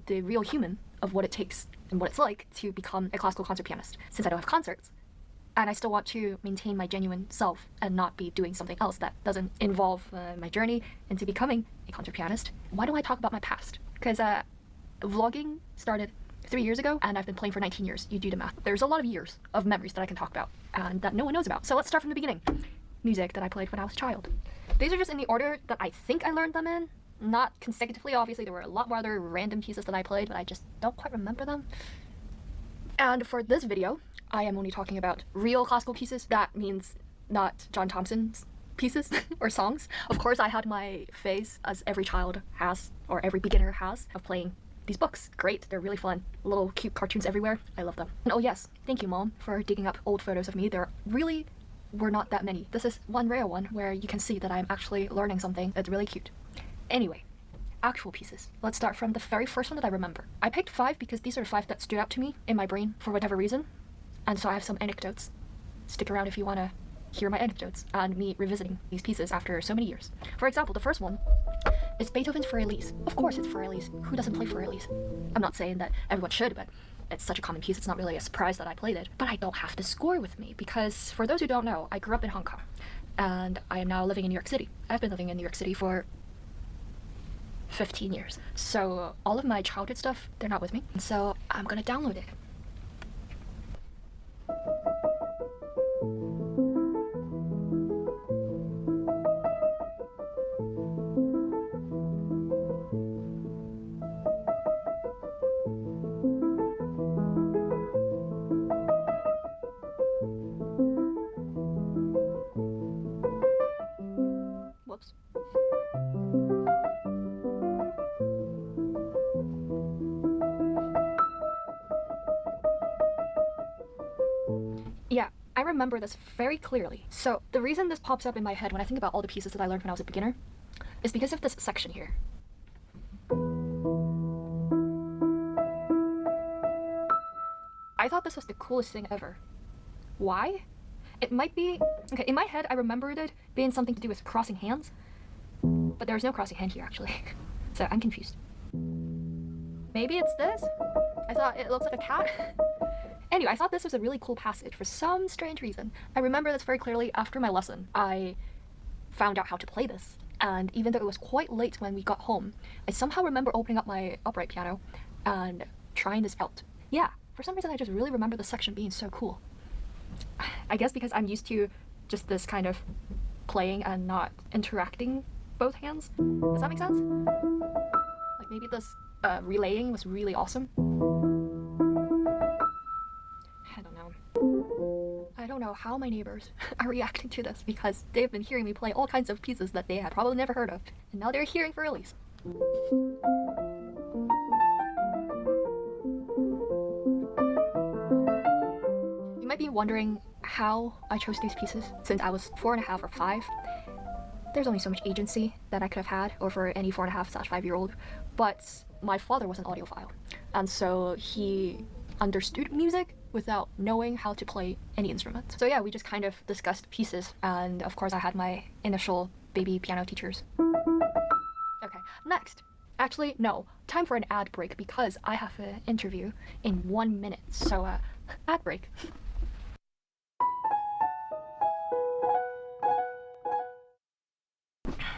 the real human of what it takes and what it's like to become a classical concert pianist, since I don't have concerts. And I still want to maintain my genuine self and not be doing something else that doesn't involve my journey into becoming a concert pianist. Why don't I talk about my past? Because vlogging started 3 years ago, and I've been playing for 19 years. You do the math. There's a lot of years of memories that I can talk about and that no one knows about. So let's start from the beginning. Music that I played when I was a child. These are just in the order that I think I learned them in. Not consecutively, obviously. There were a lot more other random pieces that I played, but I just don't quite remember them. And for this video, I am only talking about real classical pieces. That means not John Thompson's pieces or songs. Of course, I had my phase, as every child has, or every beginner has, of playing these books. Great, they're really fun. Little cute cartoons everywhere. I love them. And oh yes, thank you, Mom, for digging up old photos of me. There really were not that many. This is one rare one where you can see that I'm actually learning something that's really cute. Anyway, actual pieces. Let's start from the very first one that I remember. I picked 5 because these are 5 that stood out to me in my brain for whatever reason. And so I have some anecdotes. Stick around if you want to hear my anecdotes and me revisiting these pieces after so many years. For example, the first one is Beethoven's For Elise. Of course it's For Elise. Who doesn't play For Elise? I'm not saying that everyone should, but it's such a common piece, it's not really a surprise that I played it. But I don't have the score with me because, for those who don't know, I grew up in Hong Kong and I am now living in New York City. I've been living in New York City for 15 years. So all of my childhood stuff, they're not with me. And so I'm gonna download it. Whoops. Yeah, I remember this very clearly. So the reason this pops up in my head when I think about all the pieces that I learned when I was a beginner is because of this section here. I thought this was the coolest thing ever. Why? It might be... Okay, in my head I remembered it being something to do with crossing hands, but there's no crossing hand here actually. So I'm confused. Maybe it's this? I thought it looks like a cat. Anyway, I thought this was a really cool passage for some strange reason. I remember this very clearly. After my lesson, I found out how to play this. And even though it was quite late when we got home, I somehow remember opening up my upright piano and trying this out. Yeah, for some reason I just really remember this section being so cool. I guess because I'm used to just this kind of playing and not interacting both hands. Does that make sense? Like maybe this relaying was really awesome. I don't know how my neighbors are reacting to this because they've been hearing me play all kinds of pieces that they had probably never heard of, and now they're hearing For Elise. You might be wondering how I chose these pieces since I was 4.5 or 5. There's only so much agency that I could have had over any 4.5/5-year-old, but my father was an audiophile, and so he understood music without knowing how to play any instrument. So yeah, we just kind of discussed pieces, and of course I had my initial baby piano teachers. Okay, next. Actually, no. Time for an ad break because I have an interview in 1 minute. So, ad break.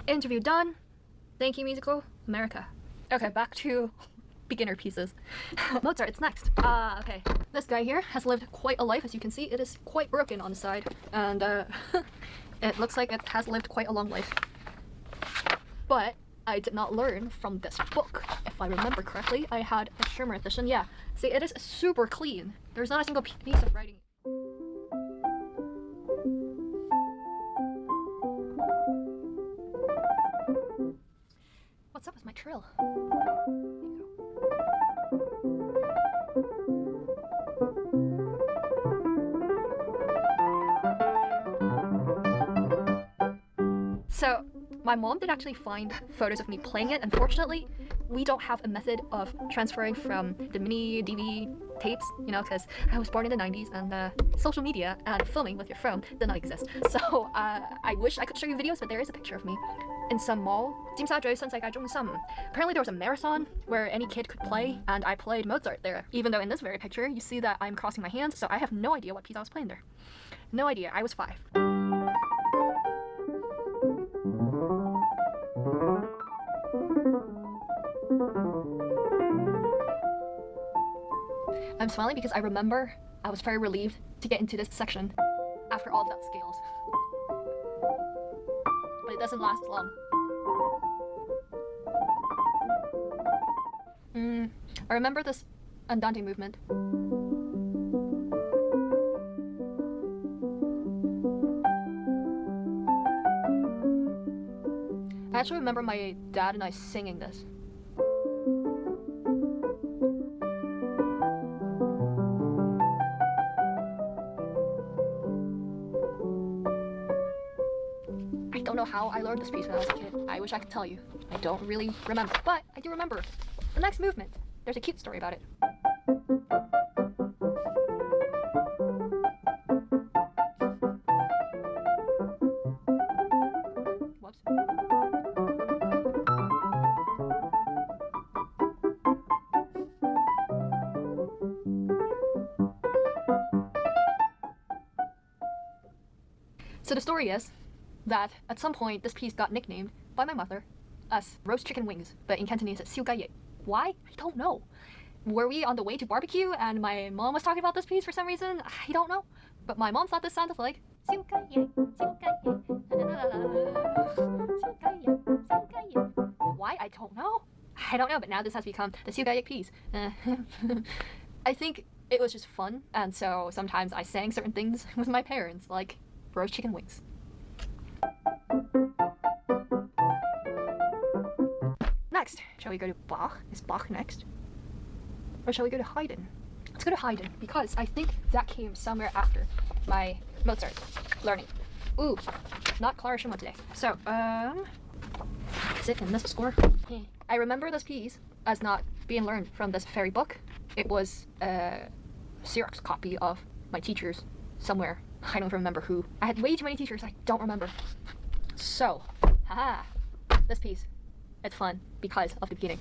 Interview done. Thank you, musical America. Okay, back to beginner pieces. Mozart, it's next. Okay. This guy here has lived quite a life. As you can see, it is quite broken on the side. And, it looks like it has lived quite a long life. But I did not learn from this book. If I remember correctly, I had a Shermer edition. Yeah. See, it is super clean. There's not a single piece of writing. What's up with my trill? So, my mom did actually find photos of me playing it. Unfortunately, we don't have a method of transferring from the mini DV tapes, you know, because I was born in the 90s and social media and filming with your phone did not exist. So I wish I could show you videos, but there is a picture of me in some mall, 尖沙咀新世界中心. Apparently there was a marathon where any kid could play, and I played Mozart there. Even though in this very picture, you see that I'm crossing my hands, so I have no idea what piece I was playing there. No idea, I was 5. I'm smiling because I remember I was very relieved to get into this section after all of that scales. But it doesn't last long. I remember this Andante movement. I actually remember my dad and I singing this. I don't know how I learned this piece when I was a kid. I wish I could tell you. I don't really remember, but I do remember the next movement. There's a cute story about it. Whoops. So the story is that at some point this piece got nicknamed by my mother as roast chicken wings, but in Cantonese it's siu gai ye. Why? I don't know. Were we on the way to barbecue and my mom was talking about this piece for some reason? I don't know. But my mom thought this sounded like siu gai ye, siu gai ye, siu gai ye, siu gai ye. Why? I don't know. I don't know, but now this has become the siu gai ye piece. I think it was just fun, and so sometimes I sang certain things with my parents, like roast chicken wings. Next, shall we go to Bach? Is Bach next? Or shall we go to Haydn? Let's go to Haydn, because I think that came somewhere after my Mozart learning. Ooh, not Clara Schumann today. So, is it in this score? I remember this piece as not being learned from this fairy book. It was a Xerox copy of my teacher's somewhere. I don't remember who. I had way too many teachers, I don't remember. So, haha, this piece. It's fun because of the beginning.